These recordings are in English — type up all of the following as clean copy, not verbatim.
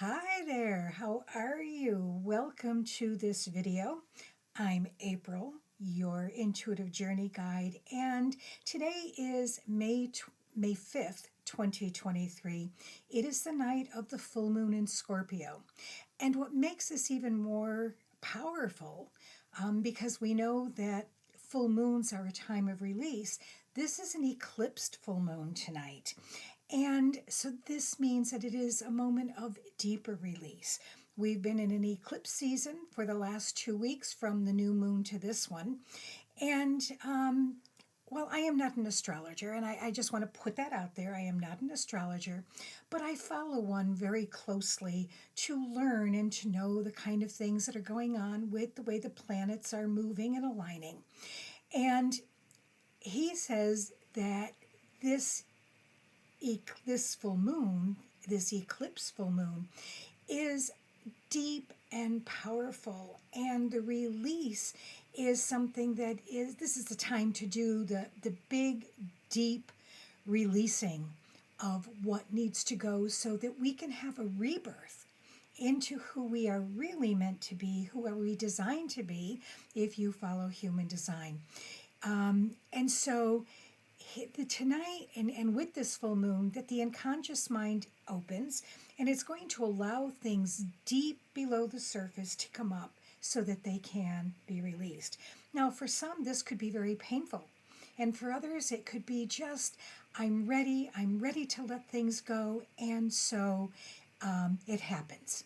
Hi there, how are you? Welcome to this video. I'm April, your intuitive journey guide, and today is May 5th, 2023. It is the night of the full moon in Scorpio. And what makes this even more powerful, because we know that full moons are a time of release, this is an eclipsed full moon tonight. And so this means that it is a moment of deeper release. We've been in an eclipse season for the last 2 weeks from the new moon to this one. And well, I am not an astrologer, and I just want to put that out there. I am not an astrologer, but I follow one very closely to learn and to know the kind of things that are going on with the way the planets are moving and aligning. And he says that this full moon, this eclipse full moon, is deep and powerful, and the release is something this is the time to do the big, deep releasing of what needs to go so that we can have a rebirth into who we are really meant to be, who are we designed to be if you follow human design. And so tonight and with this full moon, that the unconscious mind opens, and it's going to allow things deep below the surface to come up so that they can be released. Now, for some, this could be very painful. And for others, it could be just, I'm ready to let things go. And so it happens.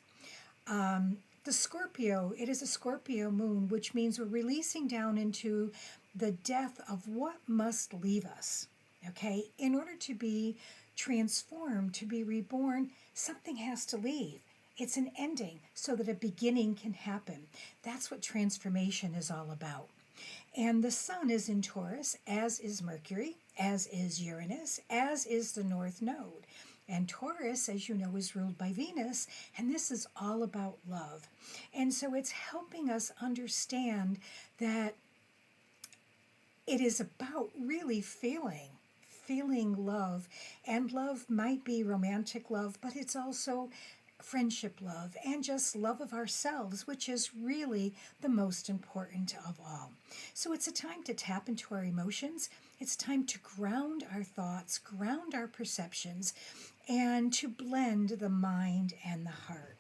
The Scorpio, it is a Scorpio moon, which means we're releasing down into the death of what must leave us, okay? In order to be transformed, to be reborn, something has to leave. It's an ending so that a beginning can happen. That's what transformation is all about. And the sun is in Taurus, as is Mercury, as is Uranus, as is the North Node. And Taurus, as you know, is ruled by Venus, and this is all about love. And so it's helping us understand that it is about really feeling love. And love might be romantic love, but it's also friendship love and just love of ourselves, which is really the most important of all. So it's a time to tap into our emotions. It's time to ground our thoughts, ground our perceptions, and to blend the mind and the heart.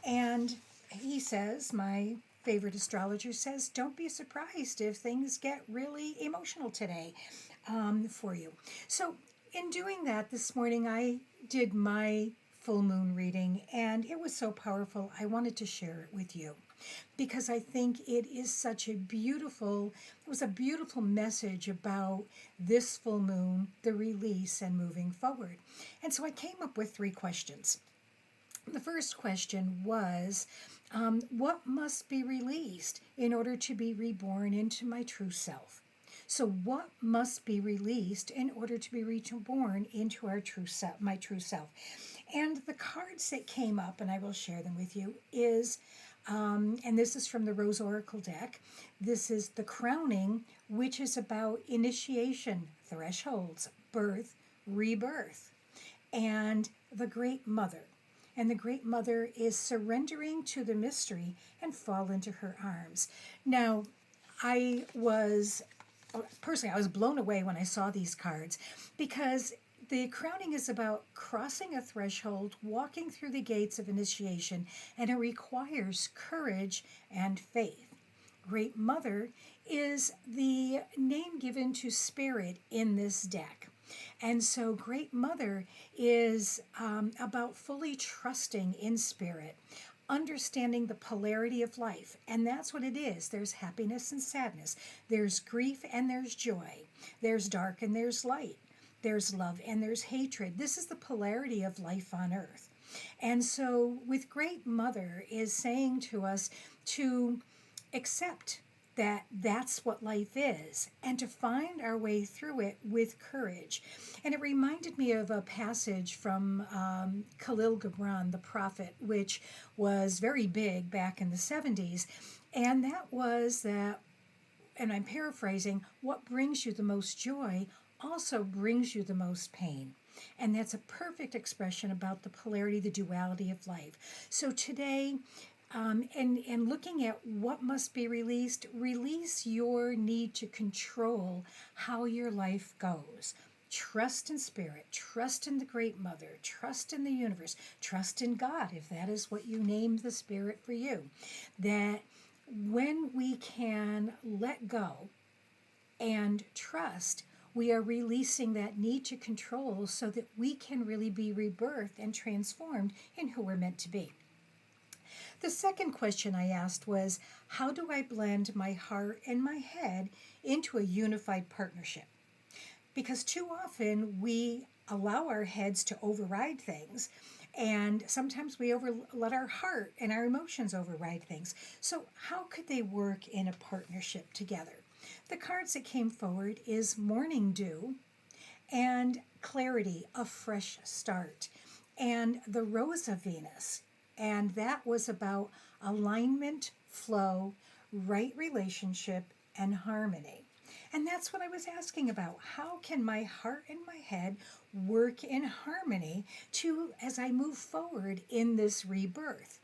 And he says, my favorite astrologer says, don't be surprised if things get really emotional today for you. So in doing that this morning, I did my full moon reading, and it was so powerful. I wanted to share it with you because I think it was a beautiful message about this full moon, the release, and moving forward. And so I came up with 3 questions. The first question was, what must be released in order to be reborn into my true self? So what must be released in order to be reborn into our true self, my true self? And the cards that came up, and I will share them with you, is, and this is from the Rose Oracle deck, this is the crowning, which is about initiation, thresholds, birth, rebirth, and the Great Mother. And the Great Mother is surrendering to the mystery and fall into her arms. Now, I was blown away when I saw these cards because the crowning is about crossing a threshold, walking through the gates of initiation, and it requires courage and faith. Great Mother is the name given to Spirit in this deck. And so Great Mother is about fully trusting in Spirit, understanding the polarity of life. And that's what it is. There's happiness and sadness. There's grief and there's joy. There's dark and there's light. There's love and there's hatred. This is the polarity of life on earth. And so with Great Mother is saying to us to accept that that's what life is, and to find our way through it with courage. And it reminded me of a passage from Khalil Gibran, the prophet, which was very big back in the 70s. And that was that, and I'm paraphrasing, what brings you the most joy also brings you the most pain. And that's a perfect expression about the polarity, the duality of life. So today, and looking at what must be released, release your need to control how your life goes. Trust in spirit, trust in the great mother, trust in the universe, trust in God, if that is what you named the spirit for you. That when we can let go and trust, we are releasing that need to control so that we can really be rebirthed and transformed in who we're meant to be. The second question I asked was, how do I blend my heart and my head into a unified partnership? Because too often we allow our heads to override things, and sometimes we let our heart and our emotions override things. So how could they work in a partnership together? The cards that came forward is Morning Dew and Clarity, a fresh start, and the Rose of Venus. And that was about alignment, flow, right relationship, and harmony. And that's what I was asking about. How can my heart and my head work in harmony as I move forward in this rebirth?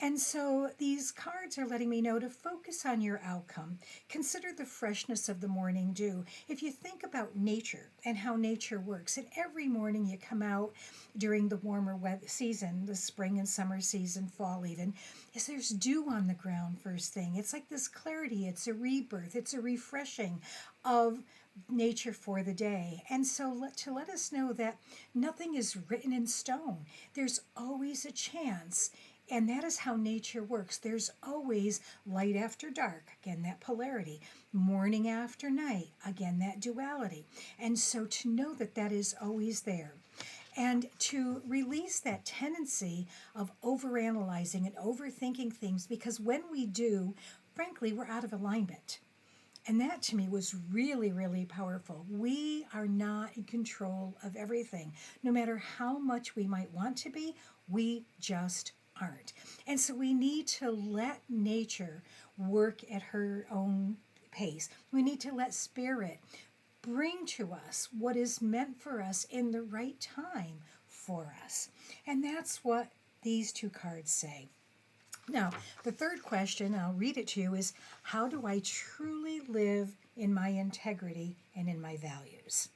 And so these cards are letting me know to focus on your outcome. Consider the freshness of the morning dew. If you think about nature and how nature works, and every morning you come out during the warmer weather season, the spring and summer season, fall even, is there's dew on the ground first thing. It's like this clarity, it's a rebirth, it's a refreshing of nature for the day. And so to let us know that nothing is written in stone. There's always a chance. And that is how nature works. There's always light after dark, again, that polarity, morning after night, again, that duality. And so to know that that is always there. And to release that tendency of overanalyzing and overthinking things, because when we do, frankly, we're out of alignment. And that to me was really, really powerful. We are not in control of everything. No matter how much we might want to be, we just aren't. And so we need to let nature work at her own pace. We need to let spirit bring to us what is meant for us in the right time for us. And that's what these two cards say. Now, the third question, I'll read it to you, is how do I truly live in my integrity and in my values?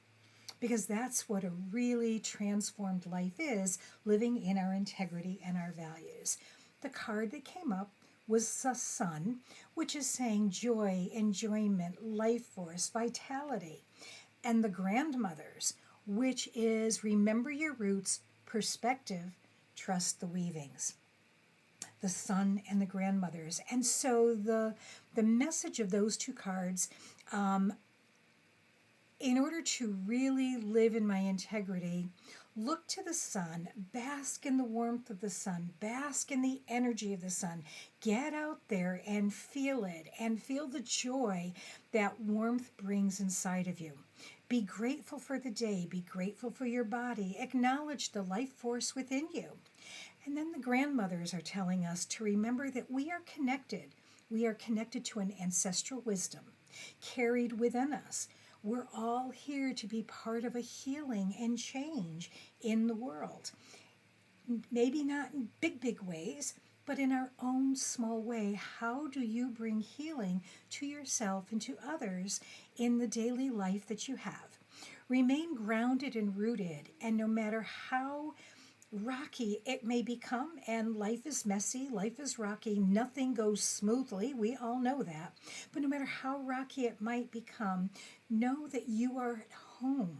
Because that's what a really transformed life is, living in our integrity and our values. The card that came up was the Sun, which is saying joy, enjoyment, life force, vitality. And the Grandmothers, which is remember your roots, perspective, trust the weavings. The Sun and the Grandmothers. And so the message of those two cards, in order to really live in my integrity, look to the sun, bask in the warmth of the sun, bask in the energy of the sun. Get out there and feel it, and feel the joy that warmth brings inside of you. Be grateful for the day, be grateful for your body, acknowledge the life force within you. And then the Grandmothers are telling us to remember that we are connected. We are connected to an ancestral wisdom carried within us. We're all here to be part of a healing and change in the world. Maybe not in big ways, but in our own small way. How do you bring healing to yourself and to others in the daily life that you have? Remain grounded and rooted, and no matter how rocky it may become, and life is messy, life is rocky, nothing goes smoothly, we all know that, but no matter how rocky it might become, know that you are at home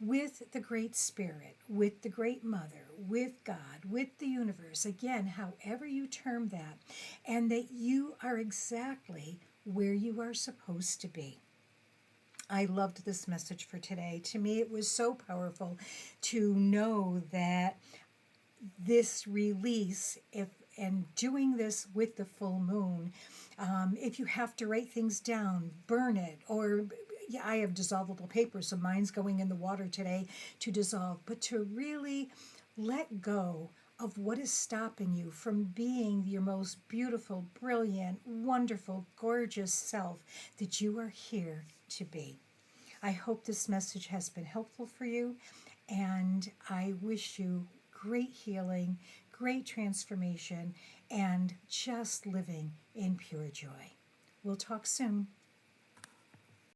with the Great Spirit, with the Great Mother, with God, with the universe, again, however you term that, and that you are exactly where you are supposed to be. I loved this message for today. To me, it was so powerful to know that this release, and doing this with the full moon, if you have to write things down, burn it, or I have dissolvable paper, so mine's going in the water today to dissolve, but to really let go of what is stopping you from being your most beautiful, brilliant, wonderful, gorgeous self that you are here to be. I hope this message has been helpful for you, And I wish you great healing, great transformation, and just living in pure joy. We'll talk soon.